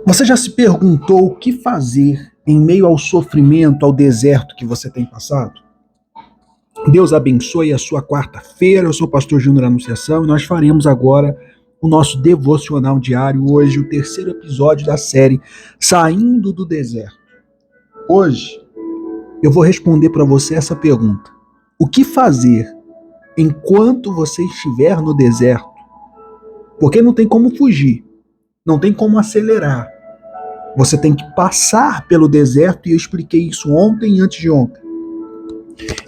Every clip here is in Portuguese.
Você já se perguntou o que fazer em meio ao sofrimento, ao deserto que você tem passado? Deus abençoe a sua quarta-feira. Eu sou o pastor Júnior Anunciação e nós faremos agora o nosso devocional diário, hoje o terceiro episódio da série Saindo do Deserto. Hoje eu vou responder para você essa pergunta: o que fazer enquanto você estiver no deserto? Porque não tem como fugir, não tem como acelerar. Você tem que passar pelo deserto e eu expliquei isso ontem e antes de ontem.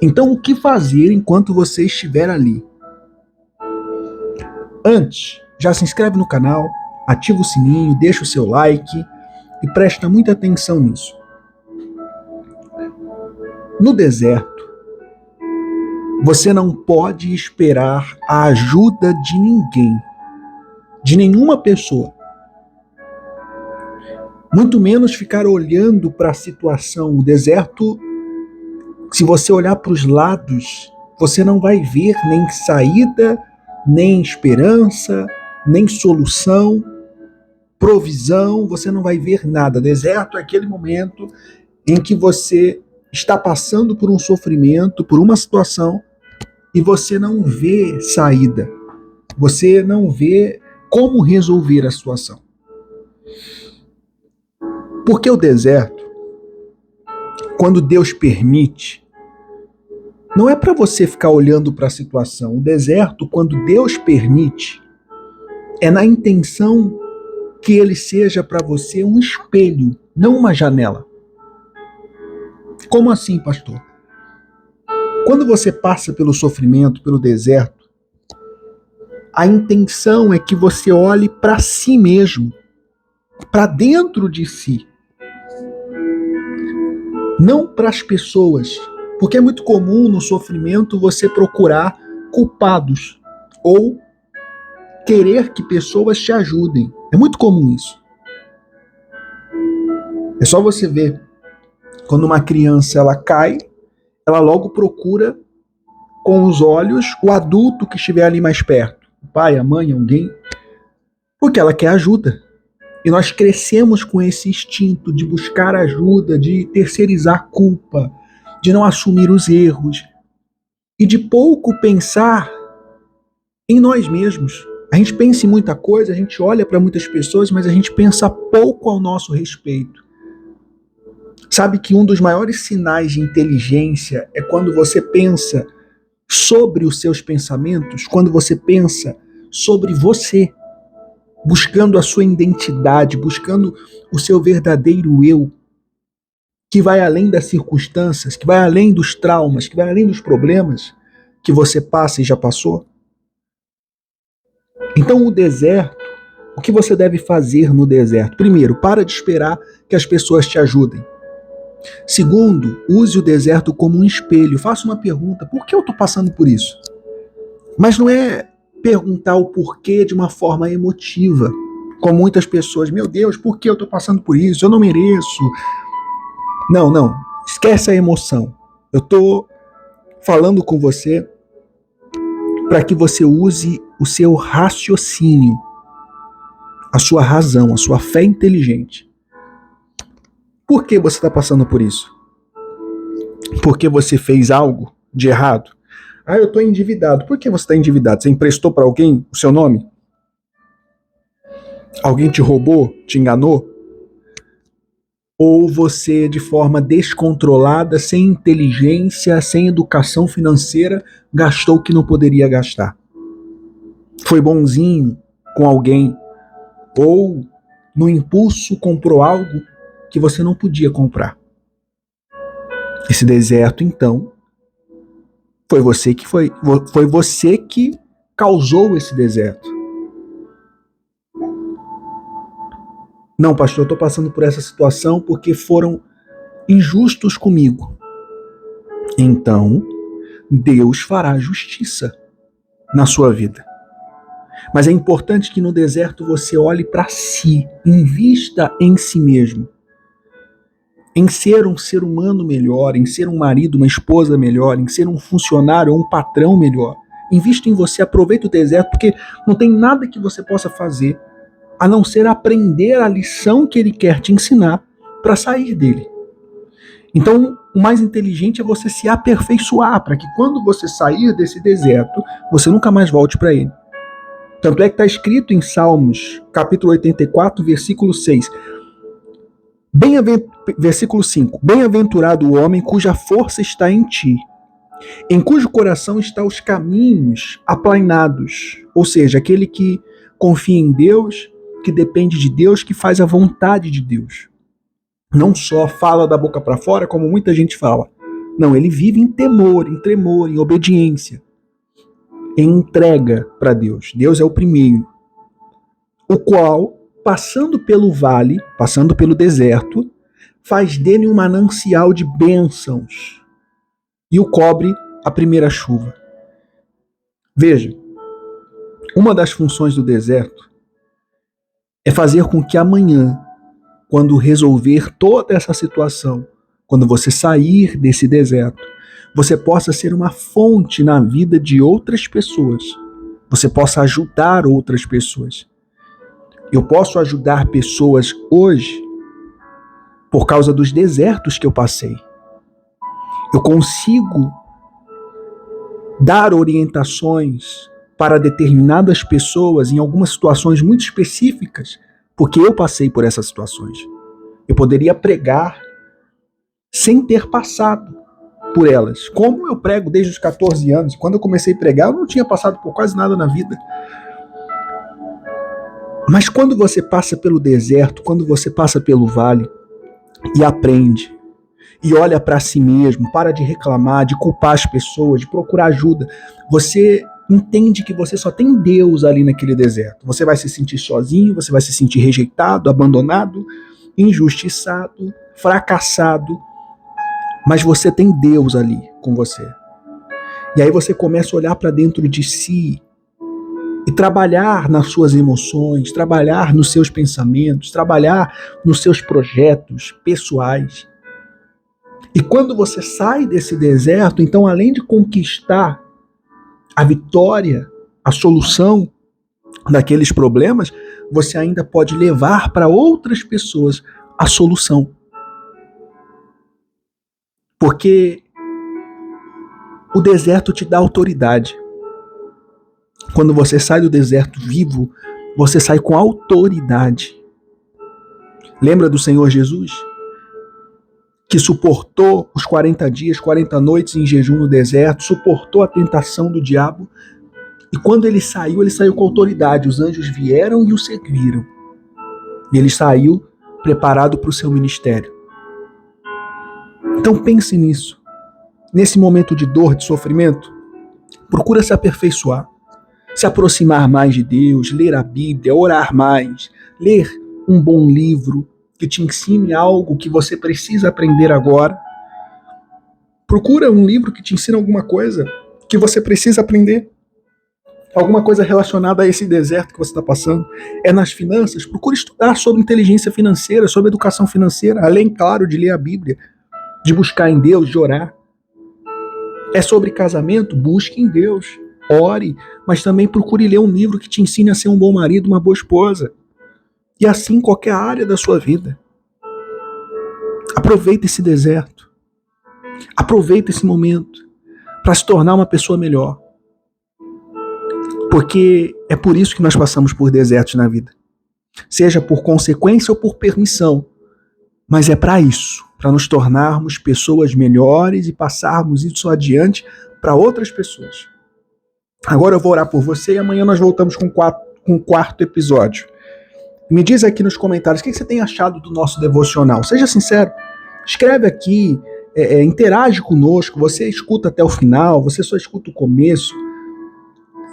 Então, o que fazer enquanto você estiver ali? Antes, já se inscreve no canal, ativa o sininho, deixa o seu like e presta muita atenção nisso. No deserto, você não pode esperar a ajuda de ninguém, de nenhuma pessoa. Muito menos ficar olhando para a situação. O deserto, se você olhar para os lados, você não vai ver nem saída, nem esperança, nem solução, provisão, você não vai ver nada. Deserto é aquele momento em que você está passando por um sofrimento, por uma situação, e você não vê saída. Você não vê como resolver a situação. Porque o deserto, quando Deus permite, não é para você ficar olhando para a situação. O deserto, quando Deus permite, é na intenção que ele seja para você um espelho, não uma janela. Como assim, pastor? Quando você passa pelo sofrimento, pelo deserto, a intenção é que você olhe para si mesmo, para dentro de si. Não para as pessoas, porque é muito comum no sofrimento você procurar culpados ou querer que pessoas te ajudem. É muito comum isso. É só você ver, quando uma criança ela cai, ela logo procura com os olhos o adulto que estiver ali mais perto, o pai, a mãe, alguém, porque ela quer ajuda. E nós crescemos com esse instinto de buscar ajuda, de terceirizar a culpa, de não assumir os erros e de pouco pensar em nós mesmos. A gente pensa em muita coisa, a gente olha para muitas pessoas, mas a gente pensa pouco ao nosso respeito. Sabe que um dos maiores sinais de inteligência é quando você pensa sobre os seus pensamentos, quando você pensa sobre você, buscando a sua identidade, buscando o seu verdadeiro eu, que vai além das circunstâncias, que vai além dos traumas, que vai além dos problemas que você passa e já passou. Então, o deserto, o que você deve fazer no deserto? Primeiro, para de esperar que as pessoas te ajudem. Segundo, use o deserto como um espelho. Faça uma pergunta: por que eu estou passando por isso? Mas não é perguntar o porquê de uma forma emotiva, com muitas pessoas. Meu Deus, por que eu estou passando por isso? Eu não mereço. Não. Esquece a emoção. Eu estou falando com você para que você use o seu raciocínio, a sua razão, a sua fé inteligente. Por que você está passando por isso? Porque você fez algo de errado? Eu estou endividado. Por que você está endividado? Você emprestou para alguém o seu nome? Alguém te roubou? Te enganou? Ou você, de forma descontrolada, sem inteligência, sem educação financeira, gastou o que não poderia gastar? Foi bonzinho com alguém? Ou, no impulso, comprou algo que você não podia comprar? Esse deserto, então, foi você que causou esse deserto. Não, pastor, eu estou passando por essa situação porque foram injustos comigo. Então, Deus fará justiça na sua vida. Mas é importante que no deserto você olhe para si, invista em si mesmo, em ser um ser humano melhor, em ser um marido, uma esposa melhor, em ser um funcionário ou um patrão melhor. Invista em você, aproveita o deserto, porque não tem nada que você possa fazer a não ser aprender a lição que ele quer te ensinar para sair dele. Então, o mais inteligente é você se aperfeiçoar, para que quando você sair desse deserto, você nunca mais volte para ele. Tanto é que está escrito em Salmos, capítulo 84, versículo 6. Versículo 5. Bem-aventurado o homem cuja força está em ti, em cujo coração estão os caminhos aplainados. Ou seja, aquele que confia em Deus, que depende de Deus, que faz a vontade de Deus. Não só fala da boca para fora, como muita gente fala. Não, ele vive em temor, em tremor, em obediência, em entrega para Deus. Deus é o primeiro. O qual, passando pelo vale, passando pelo deserto, faz dele um manancial de bênçãos e o cobre a primeira chuva. Veja, uma das funções do deserto é fazer com que amanhã, quando resolver toda essa situação, quando você sair desse deserto, você possa ser uma fonte na vida de outras pessoas. Você possa ajudar outras pessoas. Eu posso ajudar pessoas hoje por causa dos desertos que eu passei. Eu consigo dar orientações para determinadas pessoas em algumas situações muito específicas, porque eu passei por essas situações. Eu poderia pregar sem ter passado por elas. Como eu prego desde os 14 anos. Quando eu comecei a pregar, eu não tinha passado por quase nada na vida. Mas quando você passa pelo deserto, quando você passa pelo vale e aprende, e olha para si mesmo, para de reclamar, de culpar as pessoas, de procurar ajuda, você entende que você só tem Deus ali naquele deserto. Você vai se sentir sozinho, você vai se sentir rejeitado, abandonado, injustiçado, fracassado, mas você tem Deus ali com você. E aí você começa a olhar para dentro de si e trabalhar nas suas emoções, trabalhar nos seus pensamentos, trabalhar nos seus projetos pessoais. E quando você sai desse deserto, então além de conquistar a vitória, a solução daqueles problemas, você ainda pode levar para outras pessoas a solução. Porque o deserto te dá autoridade. Quando você sai do deserto vivo, você sai com autoridade. Lembra do Senhor Jesus? Que suportou os 40 dias, 40 noites em jejum no deserto, suportou a tentação do diabo, e quando ele saiu com autoridade. Os anjos vieram e o serviram. E ele saiu preparado para o seu ministério. Então pense nisso. Nesse momento de dor, de sofrimento, procura se aperfeiçoar, se aproximar mais de Deus, ler a Bíblia, orar mais, ler um bom livro que te ensine algo que você precisa aprender agora. Procura um livro que te ensine alguma coisa que você precisa aprender. Alguma coisa relacionada a esse deserto que você está passando. É nas finanças? Procure estudar sobre inteligência financeira, sobre educação financeira, além, claro, de ler a Bíblia, de buscar em Deus, de orar. É sobre casamento? Busque em Deus, ore, mas também procure ler um livro que te ensine a ser um bom marido, uma boa esposa. E assim em qualquer área da sua vida. Aproveite esse deserto. Aproveite esse momento para se tornar uma pessoa melhor. Porque é por isso que nós passamos por desertos na vida. Seja por consequência ou por permissão. Mas é para isso, para nos tornarmos pessoas melhores e passarmos isso adiante para outras pessoas. Agora eu vou orar por você e amanhã nós voltamos com o quarto episódio. Me diz aqui nos comentários o que você tem achado do nosso devocional. Seja sincero, escreve aqui, interage conosco, você escuta até o final, você só escuta o começo.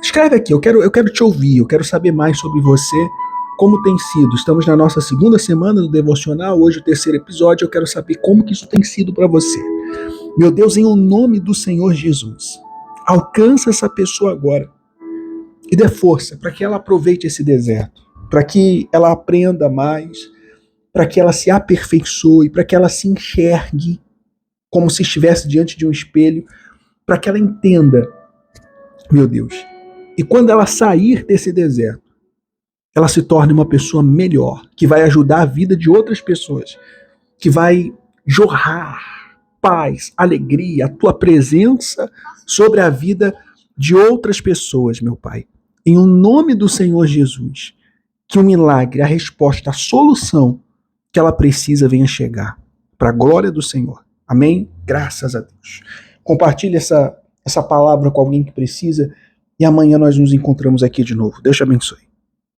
Escreve aqui, eu quero te ouvir, eu quero saber mais sobre você, como tem sido. Estamos na nossa segunda semana do devocional, hoje o terceiro episódio, eu quero saber como que isso tem sido para você. Meu Deus, em o nome do Senhor Jesus, alcança essa pessoa agora e dê força para que ela aproveite esse deserto, para que ela aprenda mais, para que ela se aperfeiçoe, para que ela se enxergue como se estivesse diante de um espelho, para que ela entenda, meu Deus, e quando ela sair desse deserto, ela se torne uma pessoa melhor, que vai ajudar a vida de outras pessoas, que vai jorrar paz, alegria, a tua presença sobre a vida de outras pessoas, meu Pai. Em o nome do Senhor Jesus, que o milagre, a resposta, a solução que ela precisa venha chegar, para a glória do Senhor. Amém? Graças a Deus. Compartilhe essa palavra com alguém que precisa e amanhã nós nos encontramos aqui de novo. Deus te abençoe.